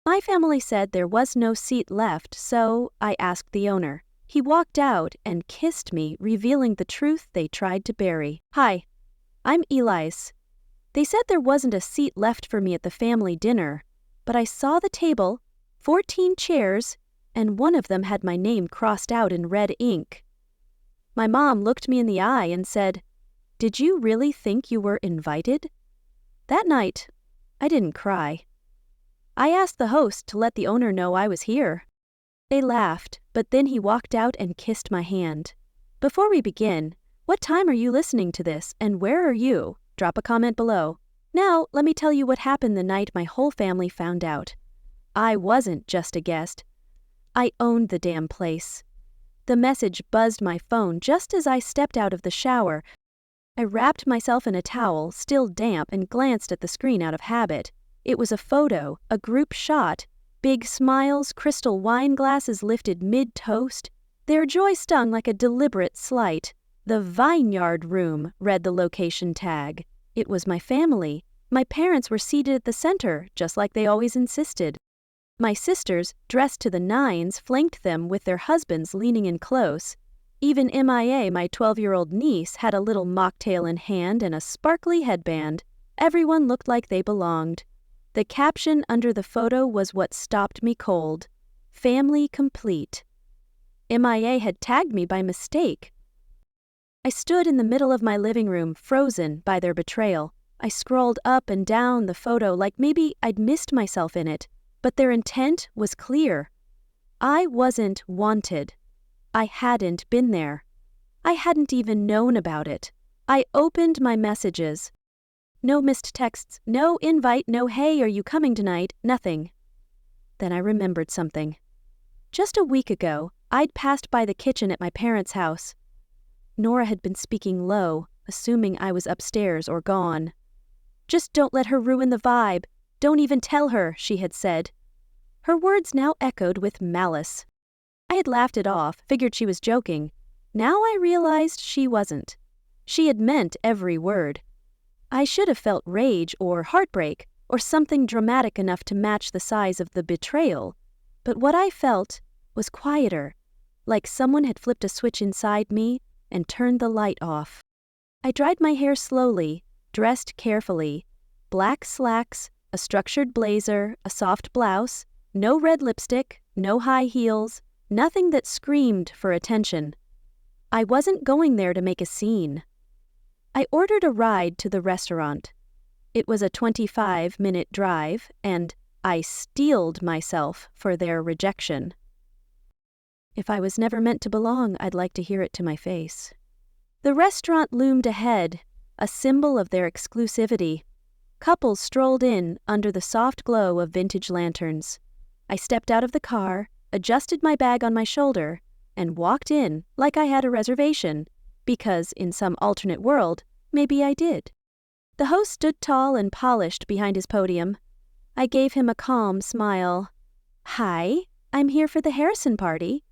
My family said there was no seat left, so I asked the owner. He walked out and kissed me, revealing the truth they tried to bury. Hi, I'm Eli's. They said there wasn't a seat left for me at the family dinner, but I saw the table, 14 chairs, and one of them had my name crossed out in red ink. My mom looked me in the eye and said, "Did you really think you were invited?" That night, I didn't cry. I asked the host to let the owner know I was here. They laughed, but then he walked out and kissed my hand. Before we begin, what time are you listening to this, and where are you? Drop a comment below. Now, let me tell you what happened the night my whole family found out. I wasn't just a guest. I owned the damn place. The message buzzed my phone just as I stepped out of the shower. I wrapped myself in a towel, still damp, and glanced at the screen out of habit. It was a photo, a group shot, big smiles, crystal wine glasses lifted mid-toast. Their joy stung like a deliberate slight. The Vineyard Room read the location tag. It was my family. My parents were seated at the center, just like they always insisted. My sisters, dressed to the nines, flanked them with their husbands leaning in close. Even MIA, my 12-year-old niece, had a little mocktail in hand and a sparkly headband. Everyone looked like they belonged. The caption under the photo was what stopped me cold. Family complete. MIA had tagged me by mistake. I stood in the middle of my living room, frozen by their betrayal. I scrolled up and down the photo like maybe I'd missed myself in it, but their intent was clear. I wasn't wanted. I hadn't been there. I hadn't even known about it. I opened my messages. No missed texts, no invite, no "hey, are you coming tonight?" Nothing. Then I remembered something. Just a week ago, I'd passed by the kitchen at my parents' house. Nora had been speaking low, assuming I was upstairs or gone. "Just don't let her ruin the vibe. Don't even tell her," she had said. Her words now echoed with malice. I had laughed it off, figured she was joking. Now I realized she wasn't. She had meant every word. I should have felt rage or heartbreak or something dramatic enough to match the size of the betrayal, but what I felt was quieter, like someone had flipped a switch inside me and turned the light off. I dried my hair slowly, dressed carefully. Black slacks, a structured blazer, a soft blouse, no red lipstick, no high heels, nothing that screamed for attention. I wasn't going there to make a scene. I ordered a ride to the restaurant. It was a 25-minute drive, and I steeled myself for their rejection. If I was never meant to belong, I'd like to hear it to my face. The restaurant loomed ahead, a symbol of their exclusivity. Couples strolled in under the soft glow of vintage lanterns. I stepped out of the car, adjusted my bag on my shoulder, and walked in like I had a reservation, because in some alternate world, maybe I did. The host stood tall and polished behind his podium. I gave him a calm smile. "Hi, I'm here for the Harrison party."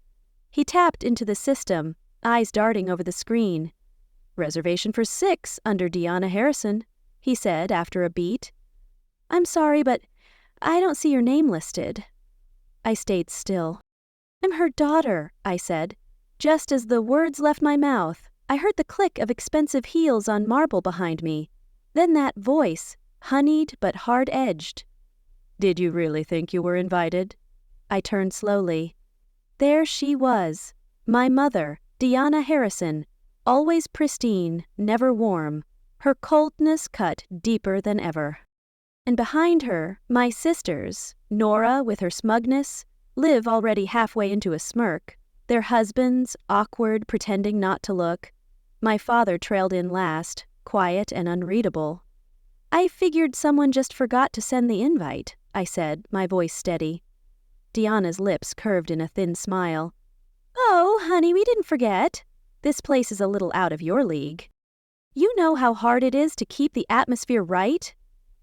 He tapped into the system, eyes darting over the screen. "Reservation for 6 under Deanna Harrison," he said after a beat. "I'm sorry, but I don't see your name listed." I stayed still. "I'm her daughter," I said. Just as the words left my mouth, I heard the click of expensive heels on marble behind me. Then that voice, honeyed but hard-edged. "Did you really think you were invited?" I turned slowly. There she was, my mother, Deanna Harrison, always pristine, never warm, her coldness cut deeper than ever. And behind her, my sisters, Nora with her smugness, Liv already halfway into a smirk, their husbands, awkward, pretending not to look. My father trailed in last, quiet and unreadable. "I figured someone just forgot to send the invite," I said, my voice steady. Deanna's lips curved in a thin smile. "Oh, honey, we didn't forget. This place is a little out of your league. You know how hard it is to keep the atmosphere right?"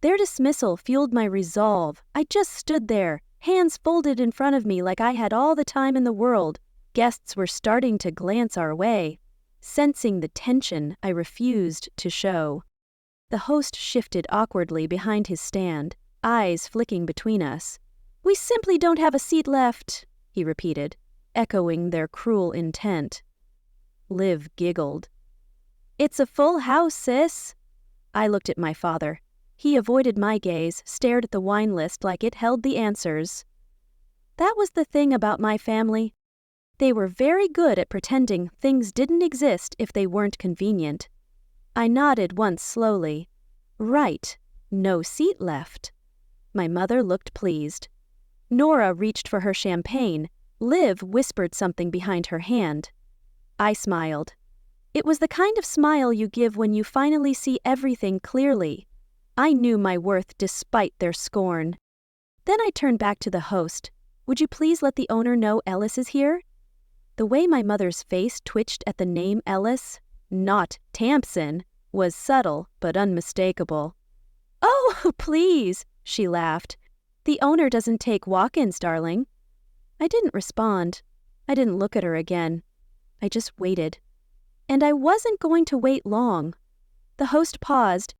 Their dismissal fueled my resolve. I just stood there, hands folded in front of me like I had all the time in the world. Guests were starting to glance our way. Sensing the tension, I refused to show. The host shifted awkwardly behind his stand, eyes flicking between us. "We simply don't have a seat left," he repeated, echoing their cruel intent. Liv giggled. "It's a full house, sis." I looked at my father. He avoided my gaze, stared at the wine list like it held the answers. That was the thing about my family. They were very good at pretending things didn't exist if they weren't convenient. I nodded once slowly. Right, no seat left. My mother looked pleased. Nora reached for her champagne. Liv whispered something behind her hand. I smiled. It was the kind of smile you give when you finally see everything clearly. I knew my worth despite their scorn. Then I turned back to the host. "Would you please let the owner know Ellis is here?" The way my mother's face twitched at the name Ellis, not Tampson, was subtle but unmistakable. "Oh, please," she laughed. "The owner doesn't take walk-ins, darling." I didn't respond. I didn't look at her again. I just waited. And I wasn't going to wait long. The host paused.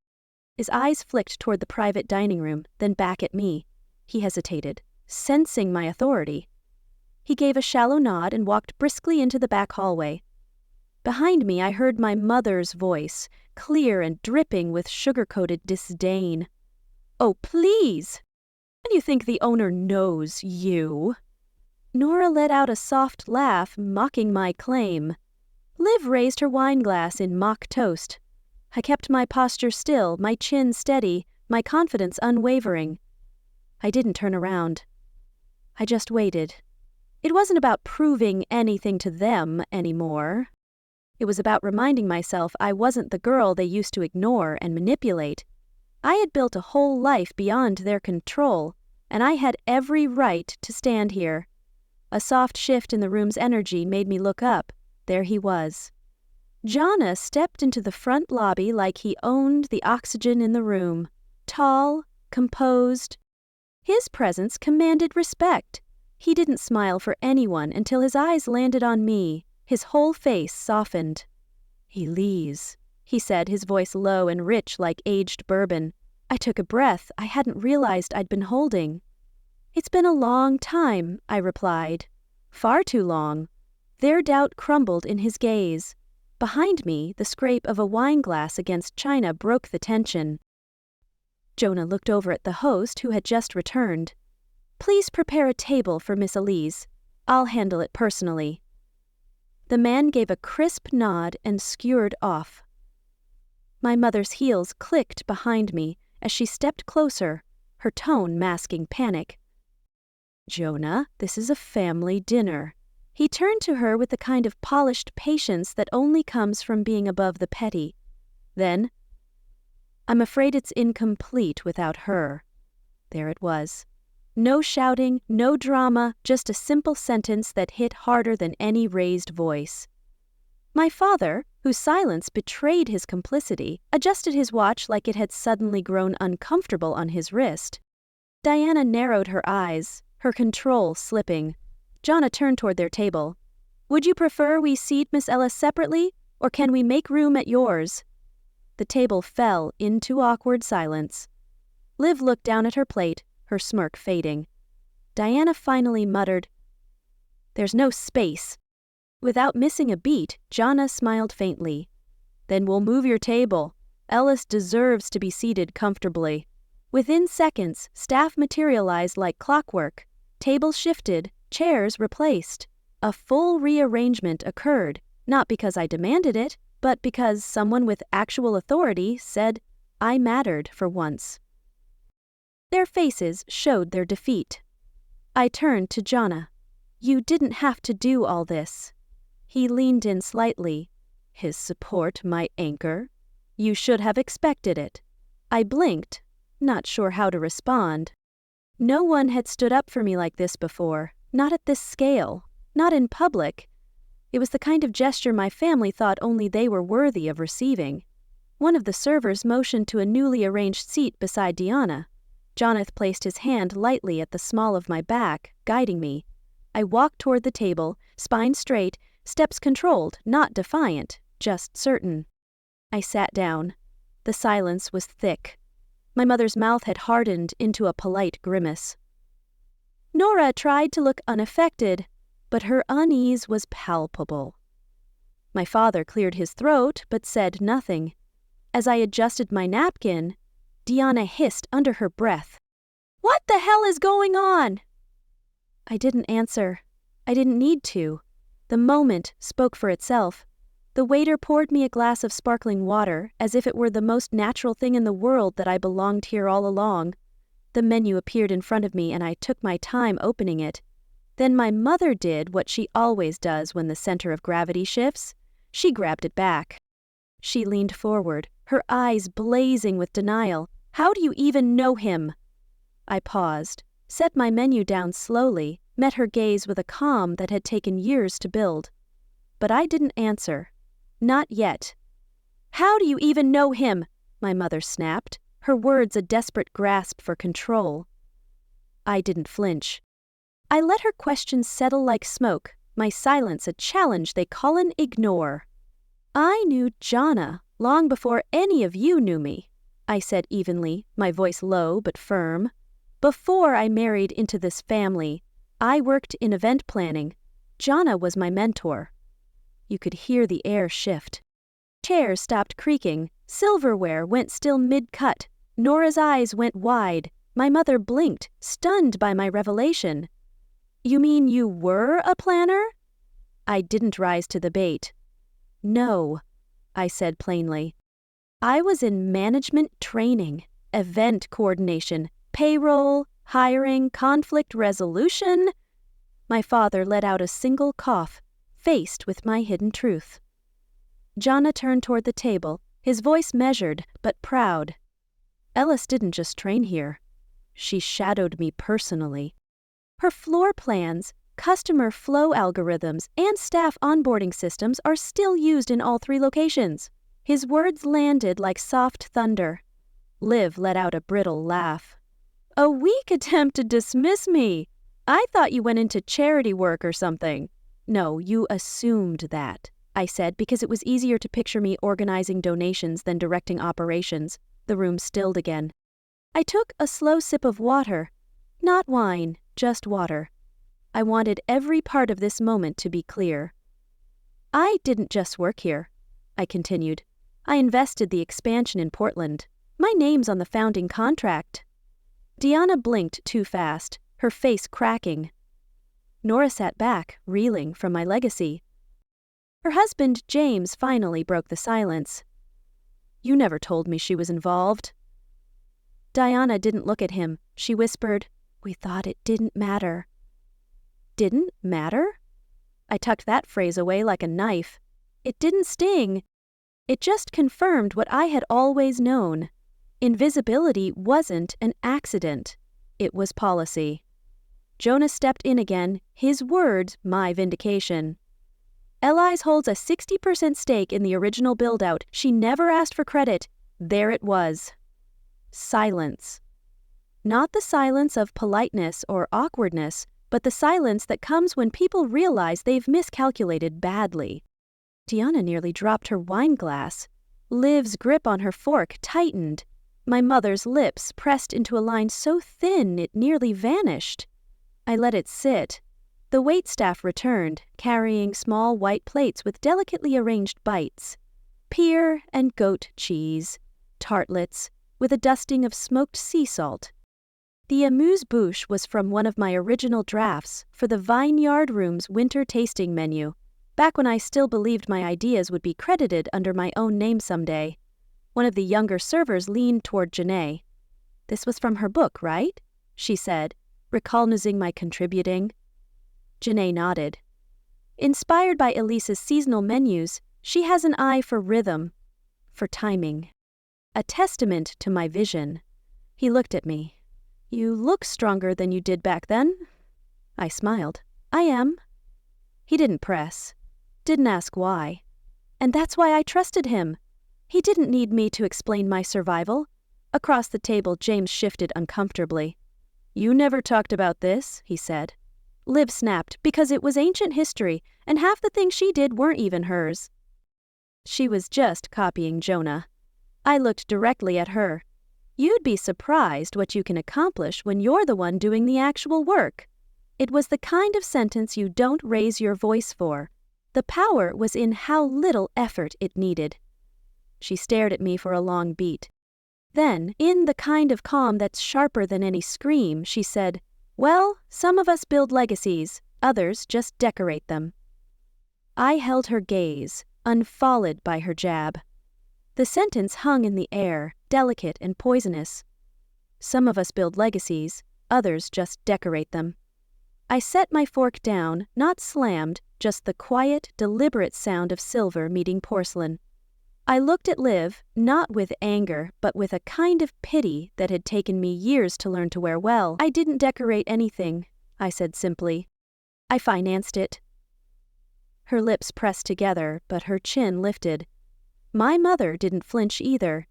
His eyes flicked toward the private dining room, then back at me. He hesitated, sensing my authority. He gave a shallow nod and walked briskly into the back hallway. Behind me, I heard my mother's voice, clear and dripping with sugar-coated disdain. "Oh, please! And you think the owner knows you?" Nora let out a soft laugh, mocking my claim. Liv raised her wine glass in mock toast. I kept my posture still, my chin steady, my confidence unwavering. I didn't turn around. I just waited. It wasn't about proving anything to them anymore. It was about reminding myself I wasn't the girl they used to ignore and manipulate. I had built a whole life beyond their control, and I had every right to stand here. A soft shift in the room's energy made me look up. There he was. Jonna stepped into the front lobby like he owned the oxygen in the room. Tall, composed. His presence commanded respect. He didn't smile for anyone until his eyes landed on me. His whole face softened. "Elise," he said, his voice low and rich like aged bourbon. I took a breath I hadn't realized I'd been holding. "It's been a long time," I replied. "Far too long." Their doubt crumbled in his gaze. Behind me, the scrape of a wine glass against china broke the tension. Jonah looked over at the host, who had just returned. "Please prepare a table for Miss Elise. I'll handle it personally." The man gave a crisp nod and skewered off. My mother's heels clicked behind me as she stepped closer, her tone masking panic. "Jonah, this is a family dinner." He turned to her with the kind of polished patience that only comes from being above the petty. Then, "I'm afraid it's incomplete without her." There it was. No shouting, no drama, just a simple sentence that hit harder than any raised voice. My father, whose silence betrayed his complicity, adjusted his watch like it had suddenly grown uncomfortable on his wrist. Diana narrowed her eyes, her control slipping. Jonna turned toward their table. "Would you prefer we seat Miss Ellis separately, or can we make room at yours?" The table fell into awkward silence. Liv looked down at her plate, her smirk fading. Diana finally muttered, "There's no space." Without missing a beat, Jonna smiled faintly. "Then we'll move your table. Ellis deserves to be seated comfortably." Within seconds, staff materialized like clockwork. Tables shifted, chairs replaced. A full rearrangement occurred, not because I demanded it, but because someone with actual authority said I mattered for once. Their faces showed their defeat. I turned to Jonna. "You didn't have to do all this." He leaned in slightly. His support my anchor. "You should have expected it." I blinked, not sure how to respond. No one had stood up for me like this before, not at this scale, not in public. It was the kind of gesture my family thought only they were worthy of receiving. One of the servers motioned to a newly arranged seat beside Diana. Jonathan placed his hand lightly at the small of my back, guiding me. I walked toward the table, spine straight, steps controlled, not defiant, just certain. I sat down. The silence was thick. My mother's mouth had hardened into a polite grimace. Nora tried to look unaffected, but her unease was palpable. My father cleared his throat but said nothing. As I adjusted my napkin, Deanna hissed under her breath, "What the hell is going on?" I didn't answer. I didn't need to. The moment spoke for itself. The waiter poured me a glass of sparkling water as if it were the most natural thing in the world that I belonged here all along. The menu appeared in front of me and I took my time opening it. Then my mother did what she always does when the center of gravity shifts. She grabbed it back. She leaned forward, her eyes blazing with denial. "How do you even know him?" I paused, set my menu down slowly, met her gaze with a calm that had taken years to build. But I didn't answer. Not yet. "How do you even know him?" my mother snapped, her words a desperate grasp for control. I didn't flinch. I let her question settle like smoke, my silence a challenge they call an ignore. "I knew Jonna long before any of you knew me," I said evenly, my voice low but firm. "Before I married into this family, I worked in event planning. Jonna was my mentor." You could hear the air shift. Chairs stopped creaking, silverware went still mid-cut, Nora's eyes went wide, my mother blinked, stunned by my revelation. "You mean you were a planner?" I didn't rise to the bait. "No," I said plainly. "I was in management training, event coordination, payroll, hiring, conflict resolution." My father let out a single cough, faced with my hidden truth. Jonna turned toward the table, his voice measured but proud. "Ellis didn't just train here. She shadowed me personally. Her floor plans, customer flow algorithms, and staff onboarding systems are still used in all 3 locations." His words landed like soft thunder. Liv let out a brittle laugh. "A weak attempt to dismiss me. I thought you went into charity work or something." "No, you assumed that," I said, because it was easier to picture me organizing donations than directing operations. The room stilled again. I took a slow sip of water. Not wine, just water. I wanted every part of this moment to be clear. "I didn't just work here," I continued. "I invested the expansion in Portland. My name's on the founding contract." Deanna blinked too fast, her face cracking. Nora sat back, reeling from my legacy. Her husband, James, finally broke the silence. "You never told me she was involved." Diana didn't look at him. She whispered, "We thought it didn't matter." Didn't matter? I tucked that phrase away like a knife. It didn't sting. It just confirmed what I had always known. Invisibility wasn't an accident. It was policy. Jonas stepped in again, his words my vindication. "Elise holds a 60% stake in the original build-out. She never asked for credit. There it was." Silence. Not the silence of politeness or awkwardness, but the silence that comes when people realize they've miscalculated badly. Deanna nearly dropped her wine glass. Liv's grip on her fork tightened. My mother's lips pressed into a line so thin it nearly vanished. I let it sit. The waitstaff returned, carrying small white plates with delicately arranged bites. Pear and goat cheese, tartlets, with a dusting of smoked sea salt. The amuse-bouche was from one of my original drafts for the Vineyard Room's winter tasting menu, back when I still believed my ideas would be credited under my own name someday. One of the younger servers leaned toward Janae. "This was from her book, right?" she said, recognizing my contributing. Janae nodded. Inspired by Elisa's seasonal menus, she has an eye for rhythm, for timing. A testament to my vision. He looked at me. "You look stronger than you did back then." I smiled. "I am." He didn't press. Didn't ask why. And that's why I trusted him. He didn't need me to explain my survival. Across the table, James shifted uncomfortably. "You never talked about this," he said. Liv snapped, because it was ancient history, and half the things she did weren't even hers. She was just copying Jonah. I looked directly at her. "You'd be surprised what you can accomplish when you're the one doing the actual work." It was the kind of sentence you don't raise your voice for. The power was in how little effort it needed. She stared at me for a long beat. Then, in the kind of calm that's sharper than any scream, she said, "Well, some of us build legacies, others just decorate them." I held her gaze, unfollowed by her jab. The sentence hung in the air, delicate and poisonous. Some of us build legacies, others just decorate them. I set my fork down, not slammed, just the quiet, deliberate sound of silver meeting porcelain. I looked at Liv, not with anger, but with a kind of pity that had taken me years to learn to wear well. "I didn't decorate anything," I said simply. "I financed it." Her lips pressed together, but her chin lifted. My mother didn't flinch either.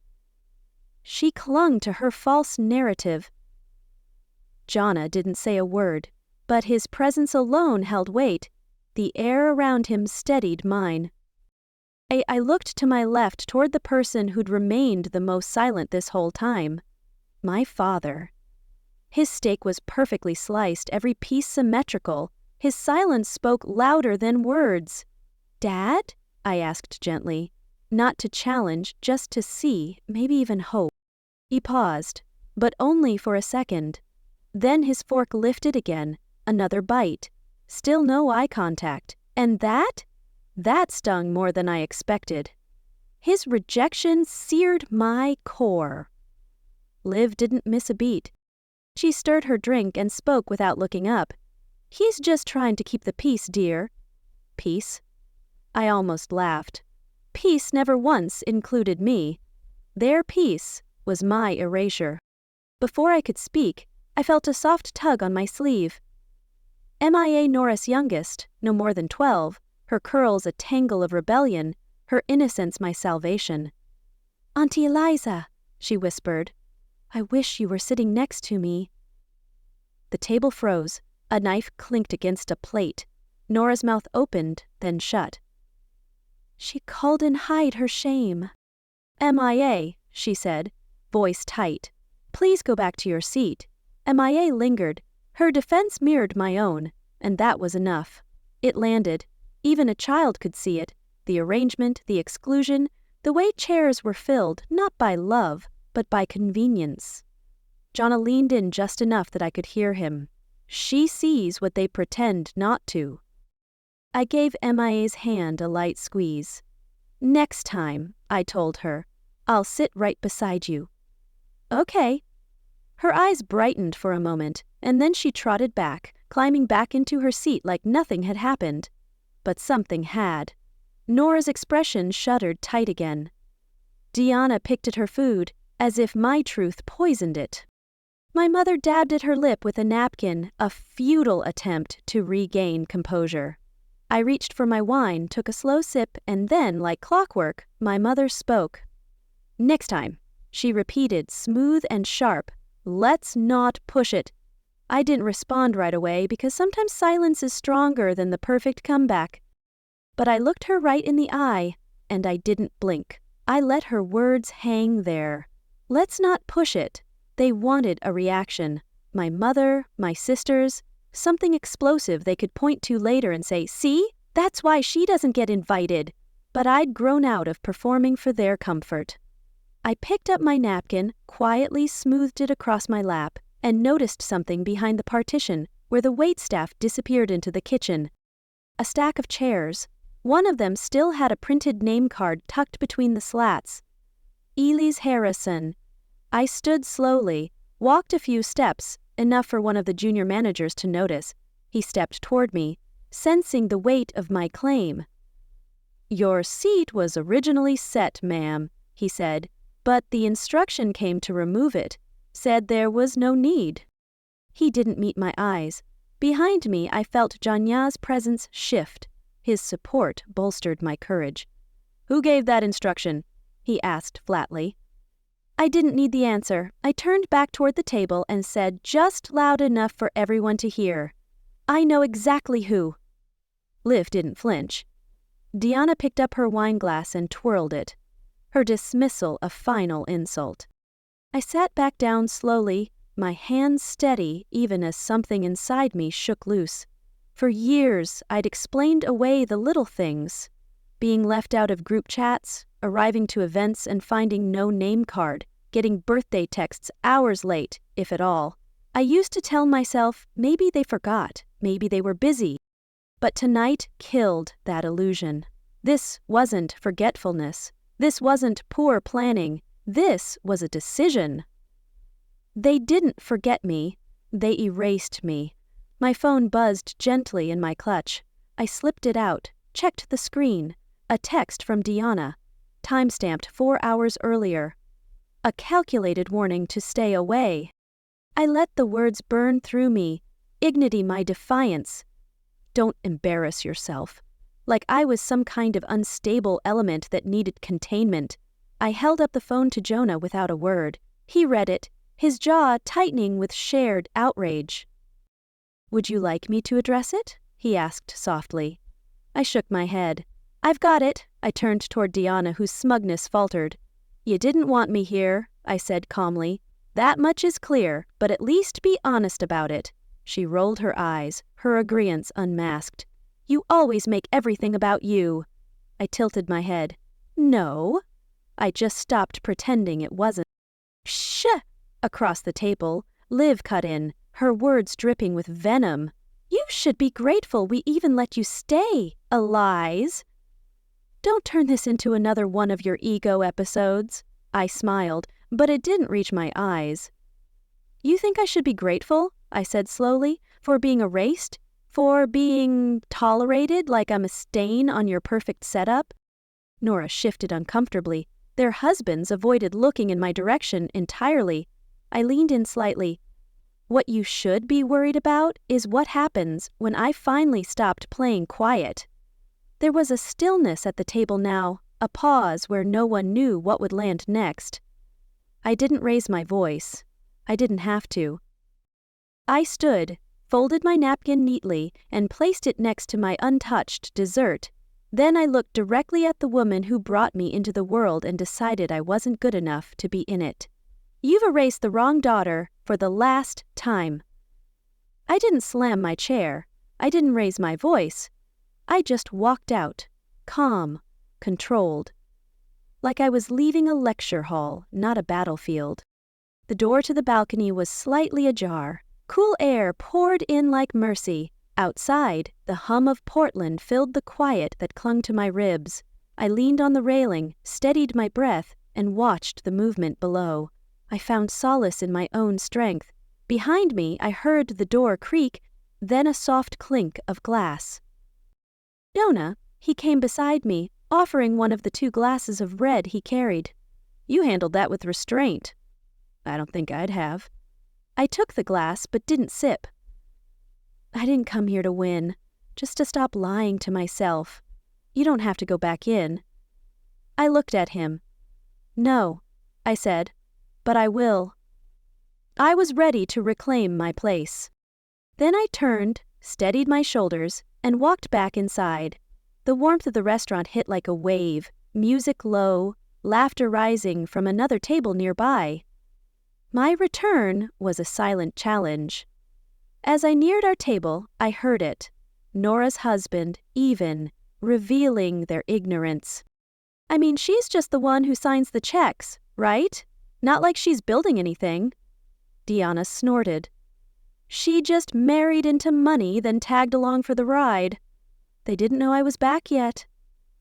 She clung to her false narrative. Jonna didn't say a word, but his presence alone held weight. The air around him steadied mine. I looked to my left toward the person who'd remained the most silent this whole time. My father. His steak was perfectly sliced, every piece symmetrical. His silence spoke louder than words. "Dad?" I asked gently. Not to challenge, just to see, maybe even hope. He paused, but only for a second. Then his fork lifted again, another bite. Still no eye contact. And that? That stung more than I expected. His rejection seared my core. Liv didn't miss a beat. She stirred her drink and spoke without looking up. "He's just trying to keep the peace, dear." Peace? I almost laughed. Peace never once included me. Their peace was my erasure. Before I could speak, I felt a soft tug on my sleeve. MIA Norris youngest, no more than 12, her curls a tangle of rebellion, her innocence my salvation. "Auntie Eliza," she whispered, "I wish you were sitting next to me." The table froze. A knife clinked against a plate. Nora's mouth opened, then shut. "She couldn't hide her shame." "MIA," she said, voice tight. "Please go back to your seat." MIA lingered. Her defense mirrored my own, and that was enough. It landed. Even a child could see it. The arrangement, the exclusion, the way chairs were filled, not by love, but by convenience. Jonna leaned in just enough that I could hear him. She sees what they pretend not to. I gave MIA's hand a light squeeze. "Next time," I told her, "I'll sit right beside you." "Okay." Her eyes brightened for a moment, and then she trotted back, climbing back into her seat like nothing had happened. But something had. Nora's expression shuddered tight again. Deanna picked at her food, as if my truth poisoned it. My mother dabbed at her lip with a napkin, a futile attempt to regain composure. I reached for my wine, took a slow sip, and then, like clockwork, my mother spoke. "Next time," she repeated, smooth and sharp. "Let's not push it." I didn't respond right away because sometimes silence is stronger than the perfect comeback. But I looked her right in the eye, and I didn't blink. I let her words hang there. Let's not push it. They wanted a reaction. My mother, my sisters, something explosive they could point to later and say, "See? That's why she doesn't get invited." But I'd grown out of performing for their comfort. I picked up my napkin, quietly smoothed it across my lap, and noticed something behind the partition where the waitstaff disappeared into the kitchen. A stack of chairs. One of them still had a printed name card tucked between the slats. Elise Harrison. I stood slowly, walked a few steps, enough for one of the junior managers to notice. He stepped toward me, sensing the weight of my claim. "Your seat was originally set, ma'am," he said, "but the instruction came to remove it. Said there was no need." He didn't meet my eyes. Behind me, I felt Janya's presence shift. His support bolstered my courage. "Who gave that instruction?" he asked flatly. I didn't need the answer. I turned back toward the table and said just loud enough for everyone to hear, "I know exactly who." Liv didn't flinch. Deanna picked up her wine glass and twirled it. Her dismissal a final insult. I sat back down slowly, my hands steady even as something inside me shook loose. For years, I'd explained away the little things. Being left out of group chats, arriving to events and finding no name card, getting birthday texts hours late, if at all. I used to tell myself maybe they forgot, maybe they were busy. But tonight killed that illusion. This wasn't forgetfulness. This wasn't poor planning. This was a decision. They didn't forget me. They erased me. My phone buzzed gently in my clutch. I slipped it out, checked the screen. A text from Deanna, timestamped 4 hours earlier. A calculated warning to stay away. I let the words burn through me, ignity my defiance. Don't embarrass yourself. Like I was some kind of unstable element that needed containment. I held up the phone to Jonah without a word. He read it, his jaw tightening with shared outrage. "Would you like me to address it?" he asked softly. I shook my head. "I've got it." I turned toward Deanna, whose smugness faltered. "You didn't want me here," I said calmly. "That much is clear, but at least be honest about it." She rolled her eyes, her agreeance unmasked. "You always make everything about you." I tilted my head. "No." I just stopped pretending it wasn't. "Shh!" Across the table, Liv cut in, her words dripping with venom. "You should be grateful we even let you stay, Elise." "Don't turn this into another one of your ego episodes." I smiled, but it didn't reach my eyes. "You think I should be grateful," I said slowly, "for being erased? For being tolerated like I'm a stain on your perfect setup?" Nora shifted uncomfortably. Their husbands avoided looking in my direction entirely. I leaned in slightly. "What you should be worried about is what happens when I finally stopped playing quiet." There was a stillness at the table now, a pause where no one knew what would land next. I didn't raise my voice. I didn't have to. I stood, folded my napkin neatly, and placed it next to my untouched dessert. Then I looked directly at the woman who brought me into the world and decided I wasn't good enough to be in it. "You've erased the wrong daughter for the last time." I didn't slam my chair. I didn't raise my voice. I just walked out, calm, controlled. Like I was leaving a lecture hall, not a battlefield. The door to the balcony was slightly ajar. Cool air poured in like mercy. Outside, the hum of Portland filled the quiet that clung to my ribs. I leaned on the railing, steadied my breath, and watched the movement below. I found solace in my own strength. Behind me, I heard the door creak, then a soft clink of glass. Jonah, he came beside me, offering one of the 2 glasses of red he carried. "You handled that with restraint." "I don't think I'd have." I took the glass but didn't sip. "I didn't come here to win, just to stop lying to myself. You don't have to go back in." I looked at him. "No," I said, "but I will." I was ready to reclaim my place. Then I turned, steadied my shoulders, and walked back inside. The warmth of the restaurant hit like a wave, music low, laughter rising from another table nearby. My return was a silent challenge. As I neared our table, I heard it. Nora's husband, even, revealing their ignorance. "I mean, she's just the one who signs the checks, right? Not like she's building anything." Deanna snorted. "She just married into money, then tagged along for the ride." They didn't know I was back yet.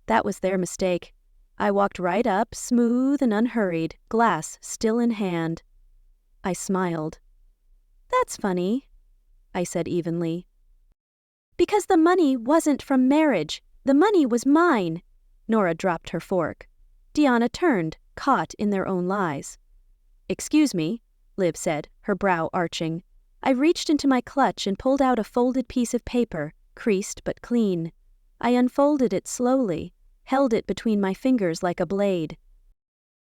That was their mistake. I walked right up, smooth and unhurried, glass still in hand. I smiled. "That's funny," I said evenly. "Because the money wasn't from marriage. The money was mine." Nora dropped her fork. Deanna turned, caught in their own lies. "Excuse me," Liv said, her brow arching. I reached into my clutch and pulled out a folded piece of paper, creased but clean. I unfolded it slowly, held it between my fingers like a blade.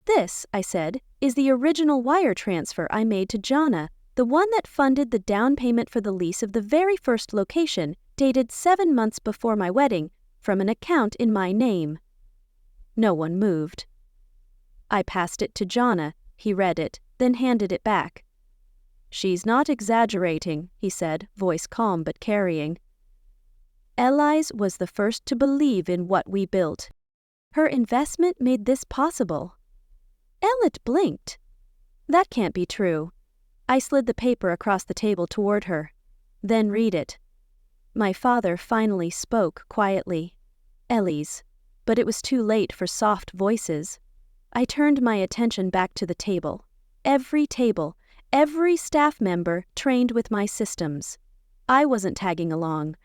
"This," I said, "is the original wire transfer I made to Jana, the one that funded the down payment for the lease of the very first location, dated 7 months before my wedding, from an account in my name." No one moved. I passed it to Jana. He read it, then handed it back. She's not exaggerating, he said, voice calm but carrying. Elise was the first to believe in what we built. Her investment made this possible. Elliot blinked. That can't be true. I slid the paper across the table toward her. Then read it. My father finally spoke quietly. Elise. But it was too late for soft voices. I turned my attention back to the table. Every staff member trained with my systems. I wasn't tagging along.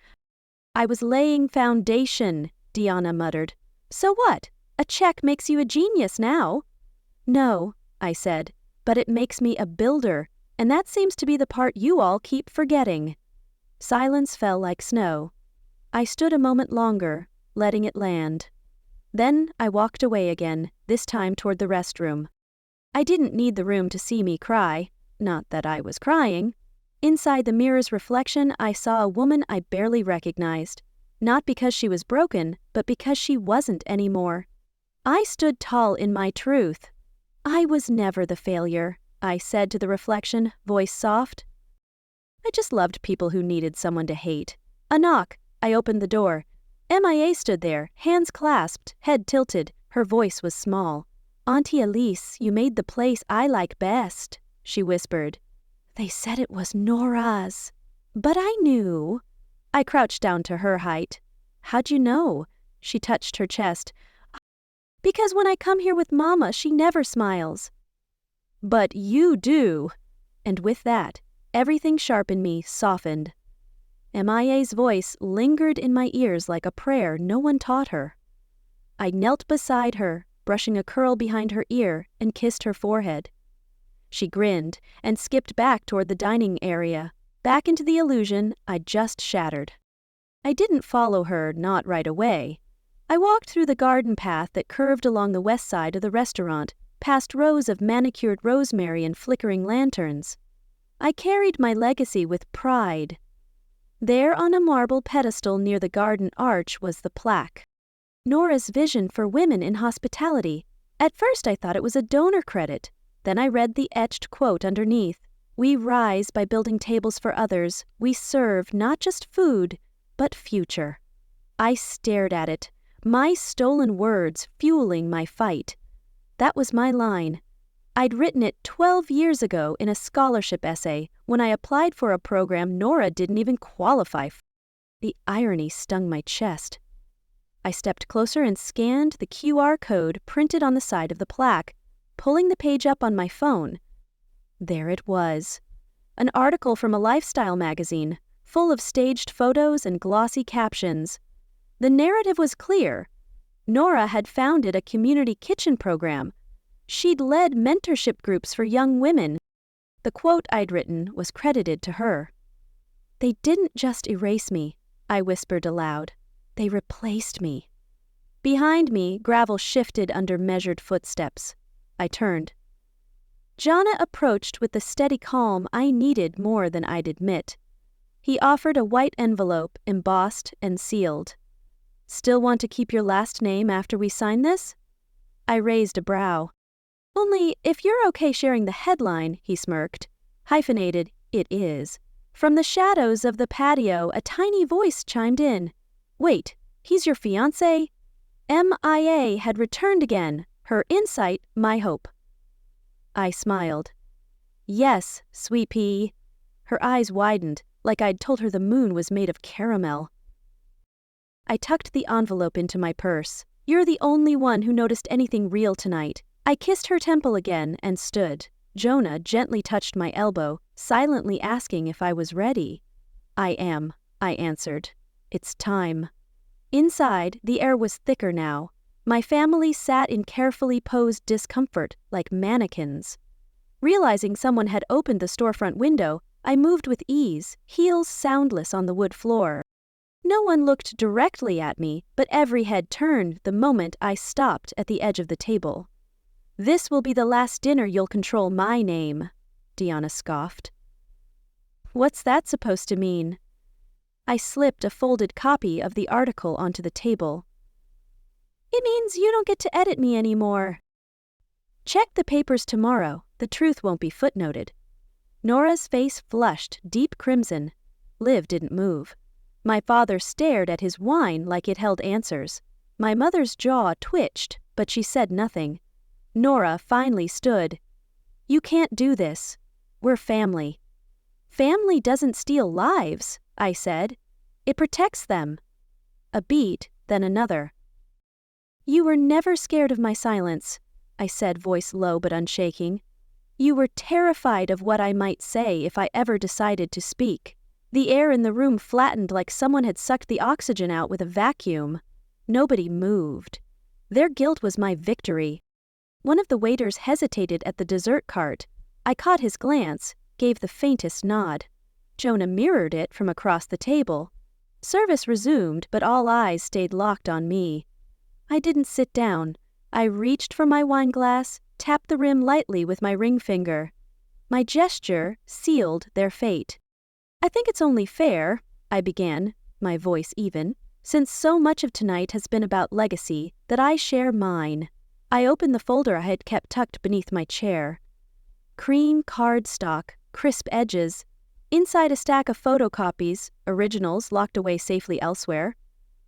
I was laying foundation, Deanna muttered. So what? A check makes you a genius now. No, I said, but it makes me a builder, and that seems to be the part you all keep forgetting. Silence fell like snow. I stood a moment longer, letting it land. Then I walked away again, this time toward the restroom. I didn't need the room to see me cry, not that I was crying. Inside the mirror's reflection, I saw a woman I barely recognized, not because she was broken, but because she wasn't anymore. I stood tall in my truth. I was never the failure, I said to the reflection, voice soft. I just loved people who needed someone to hate. A knock. I opened the door. MIA stood there, hands clasped, head tilted. Her voice was small. Auntie Elise, you made the place I like best, she whispered. They said it was Nora's. But I knew. I crouched down to her height. How'd you know? She touched her chest. Because when I come here with Mama, she never smiles. But you do. And with that, everything sharp in me softened. MIA's voice lingered in my ears like a prayer no one taught her. I knelt beside her, brushing a curl behind her ear, and kissed her forehead. She grinned and skipped back toward the dining area, back into the illusion I'd just shattered. I didn't follow her, not right away. I walked through the garden path that curved along the west side of the restaurant, past rows of manicured rosemary and flickering lanterns. I carried my legacy with pride. There on a marble pedestal near the garden arch was the plaque. Nora's vision for women in hospitality. At first I thought it was a donor credit. Then I read the etched quote underneath. We rise by building tables for others. We serve not just food, but future. I stared at it, my stolen words fueling my fight. That was my line. I'd written it 12 years ago in a scholarship essay when I applied for a program Nora didn't even qualify for. The irony stung my chest. I stepped closer and scanned the QR code printed on the side of the plaque, pulling the page up on my phone. There it was. An article from a lifestyle magazine, full of staged photos and glossy captions. The narrative was clear. Nora had founded a community kitchen program. She'd led mentorship groups for young women. The quote I'd written was credited to her. They didn't just erase me, I whispered aloud. They replaced me. Behind me, gravel shifted under measured footsteps. I turned. Jana approached with the steady calm I needed more than I'd admit. He offered a white envelope, embossed and sealed. Still want to keep your last name after we sign this? I raised a brow. Only if you're okay sharing the headline, he smirked. Hyphenated, it is. From the shadows of the patio, a tiny voice chimed in. Wait, he's your fiancé? MIA had returned again, her insight my hope. I smiled. Yes, sweet pea. Her eyes widened, like I'd told her the moon was made of caramel. I tucked the envelope into my purse. You're the only one who noticed anything real tonight. I kissed her temple again and stood. Jonah gently touched my elbow, silently asking if I was ready. I am, I answered. It's time. Inside, the air was thicker now. My family sat in carefully posed discomfort, like mannequins. Realizing someone had opened the storefront window, I moved with ease, heels soundless on the wood floor. No one looked directly at me, but every head turned the moment I stopped at the edge of the table. This will be the last dinner you'll control my name, Deanna scoffed. What's that supposed to mean? I slipped a folded copy of the article onto the table. It means you don't get to edit me anymore. Check the papers tomorrow. The truth won't be footnoted. Nora's face flushed deep crimson. Liv didn't move. My father stared at his wine like it held answers. My mother's jaw twitched, but she said nothing. Nora finally stood. "You can't do this. We're family." "Family doesn't steal lives," I said. "It protects them." A beat, then another. "You were never scared of my silence," I said, voice low but unshaking. "You were terrified of what I might say if I ever decided to speak." The air in the room flattened like someone had sucked the oxygen out with a vacuum. Nobody moved. Their guilt was my victory. One of the waiters hesitated at the dessert cart. I caught his glance, gave the faintest nod. Jonah mirrored it from across the table. Service resumed, but all eyes stayed locked on me. I didn't sit down. I reached for my wine glass, tapped the rim lightly with my ring finger. My gesture sealed their fate. "I think it's only fair," I began, my voice even, "since so much of tonight has been about legacy, that I share mine." I opened the folder I had kept tucked beneath my chair. Cream cardstock, crisp edges. Inside a stack of photocopies, originals locked away safely elsewhere.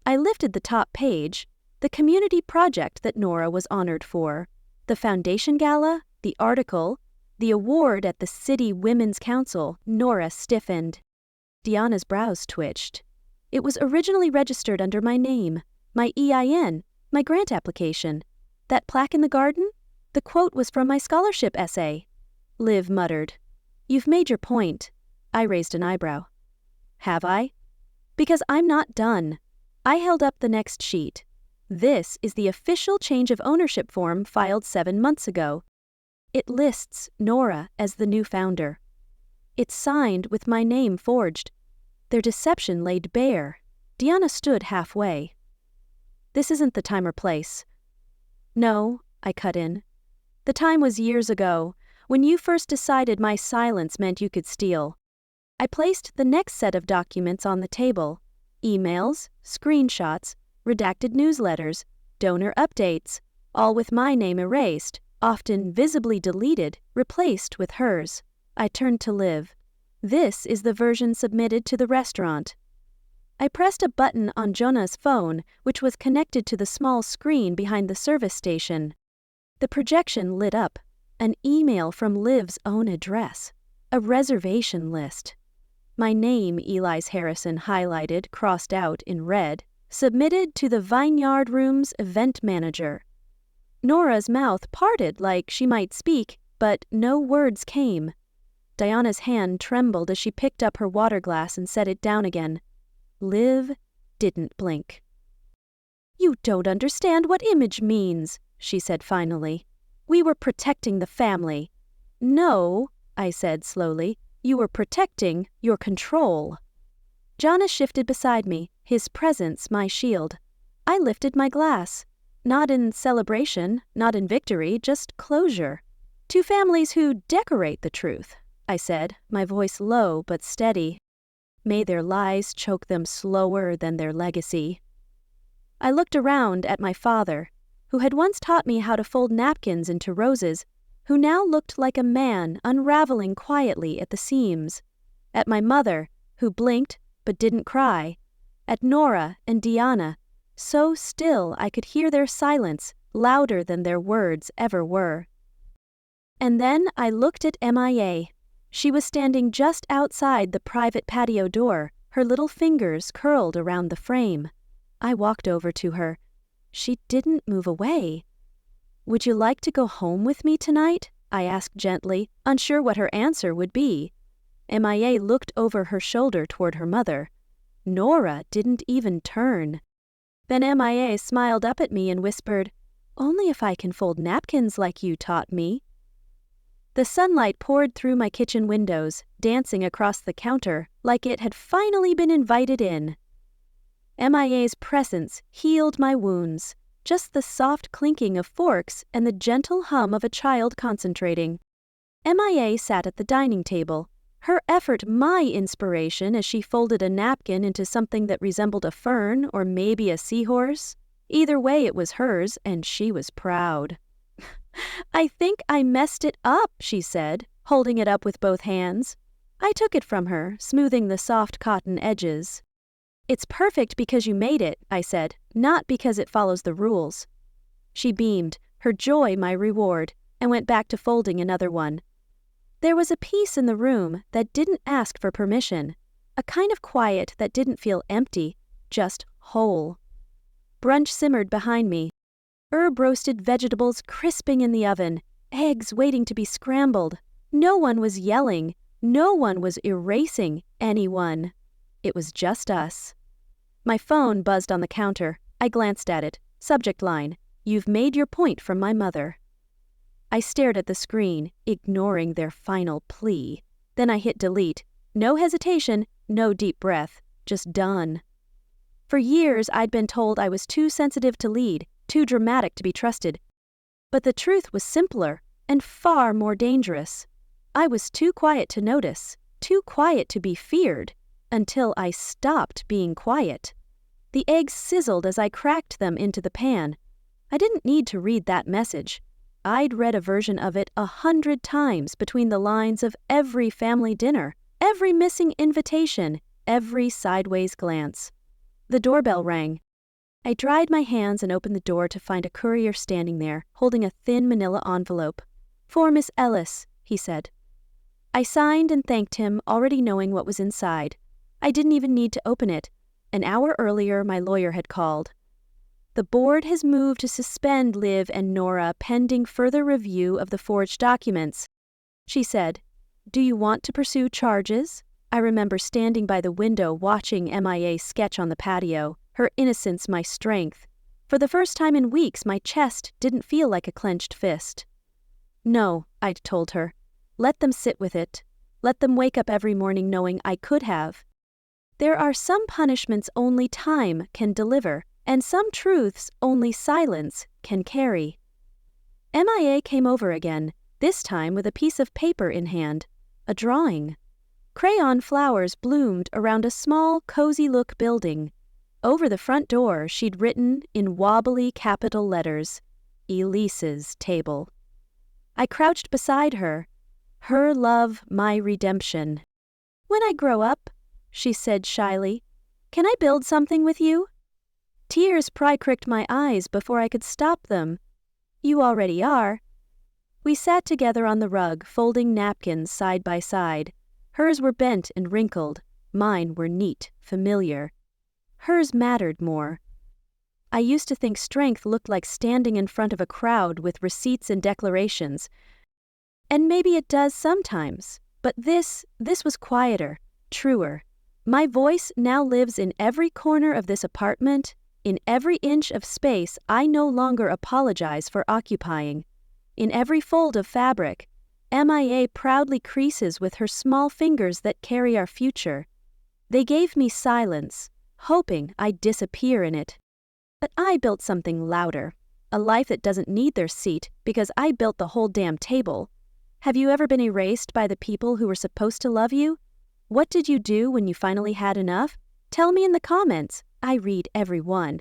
I lifted the top page, the community project that Nora was honored for. The foundation gala, the article, the award at the City Women's Council. Nora stiffened. Deanna's brows twitched. It was originally registered under my name, my EIN, my grant application. That plaque in the garden? The quote was from my scholarship essay. Liv muttered. "You've made your point." I raised an eyebrow. "Have I?" "Because I'm not done." I held up the next sheet. "This is the official change of ownership form filed 7 months ago. It lists Nora as the new founder. It's signed with my name forged. Their deception laid bare." Deanna stood halfway. "This isn't the time or place." "No," I cut in. "The time was years ago, when you first decided my silence meant you could steal." I placed the next set of documents on the table. Emails, screenshots, redacted newsletters, donor updates, all with my name erased, often visibly deleted, replaced with hers. I turned to Liv. "This is the version submitted to the restaurant." I pressed a button on Jonah's phone, which was connected to the small screen behind the service station. The projection lit up. An email from Liv's own address. A reservation list. My name, Elise Harrison, highlighted, crossed out in red. Submitted to the Vineyard Room's event manager. Nora's mouth parted like she might speak, but no words came. Diana's hand trembled as she picked up her water glass and set it down again. Liv didn't blink. "You don't understand what image means," she said finally. "We were protecting the family." "No," I said slowly, "you were protecting your control." Jana shifted beside me, his presence my shield. I lifted my glass. Not in celebration, not in victory, just closure. "To families who decorate the truth," I said, my voice low but steady. "May their lies choke them slower than their legacy." I looked around at my father, who had once taught me how to fold napkins into roses, who now looked like a man unraveling quietly at the seams. At my mother, who blinked but didn't cry. At Nora and Deanna, so still I could hear their silence, louder than their words ever were. And then I looked at MIA. She was standing just outside the private patio door, her little fingers curled around the frame. I walked over to her. She didn't move away. "Would you like to go home with me tonight?" I asked gently, unsure what her answer would be. MIA looked over her shoulder toward her mother. Nora didn't even turn. Then MIA smiled up at me and whispered, "Only if I can fold napkins like you taught me." The sunlight poured through my kitchen windows, dancing across the counter like it had finally been invited in. MIA's presence healed my wounds, just the soft clinking of forks and the gentle hum of a child concentrating. MIA sat at the dining table, her effort my inspiration as she folded a napkin into something that resembled a fern or maybe a seahorse. Either way, it was hers, and she was proud. "I think I messed it up," she said, holding it up with both hands. I took it from her, smoothing the soft cotton edges. "It's perfect because you made it," I said, "not because it follows the rules." She beamed, her joy my reward, and went back to folding another one. There was a peace in the room that didn't ask for permission, a kind of quiet that didn't feel empty, just whole. Brunch simmered behind me. Herb-roasted vegetables crisping in the oven, eggs waiting to be scrambled. No one was yelling. No one was erasing anyone. It was just us. My phone buzzed on the counter. I glanced at it. Subject line: "You've made your point from my mother." I stared at the screen, ignoring their final plea. Then I hit delete. No hesitation, no deep breath, just done. For years I'd been told I was too sensitive to lead, too dramatic to be trusted. But the truth was simpler and far more dangerous. I was too quiet to notice, too quiet to be feared, until I stopped being quiet. The eggs sizzled as I cracked them into the pan. I didn't need to read that message. I'd read a version of it 100 times between the lines of every family dinner, every missing invitation, every sideways glance. The doorbell rang. I dried my hands and opened the door to find a courier standing there, holding a thin manila envelope. "For Miss Ellis," he said. I signed and thanked him, already knowing what was inside. I didn't even need to open it. An hour earlier, my lawyer had called. "The board has moved to suspend Liv and Nora pending further review of the forged documents," she said. "Do you want to pursue charges?" I remember standing by the window watching MIA sketch on the patio, her innocence my strength. For the first time in weeks, my chest didn't feel like a clenched fist. "No," I'd told her. "Let them sit with it. Let them wake up every morning knowing I could have. There are some punishments only time can deliver, and some truths only silence can carry." MIA came over again, this time with a piece of paper in hand, a drawing. Crayon flowers bloomed around a small, cozy-look building. Over the front door, she'd written in wobbly capital letters, "Elise's table." I crouched beside her. "Her love, my redemption." "When I grow up," she said shyly, "can I build something with you?" Tears pry-cricked my eyes before I could stop them. "You already are." We sat together on the rug, folding napkins side by side. Hers were bent and wrinkled. Mine were neat, familiar. Hers mattered more. I used to think strength looked like standing in front of a crowd with receipts and declarations. And maybe it does sometimes, but this was quieter, truer. My voice now lives in every corner of this apartment, in every inch of space I no longer apologize for occupying. In every fold of fabric, MIA proudly creases with her small fingers that carry our future. They gave me silence, hoping I'd disappear in it. But I built something louder, a life that doesn't need their seat because I built the whole damn table. Have you ever been erased by the people who were supposed to love you? What did you do when you finally had enough? Tell me in the comments. I read every one.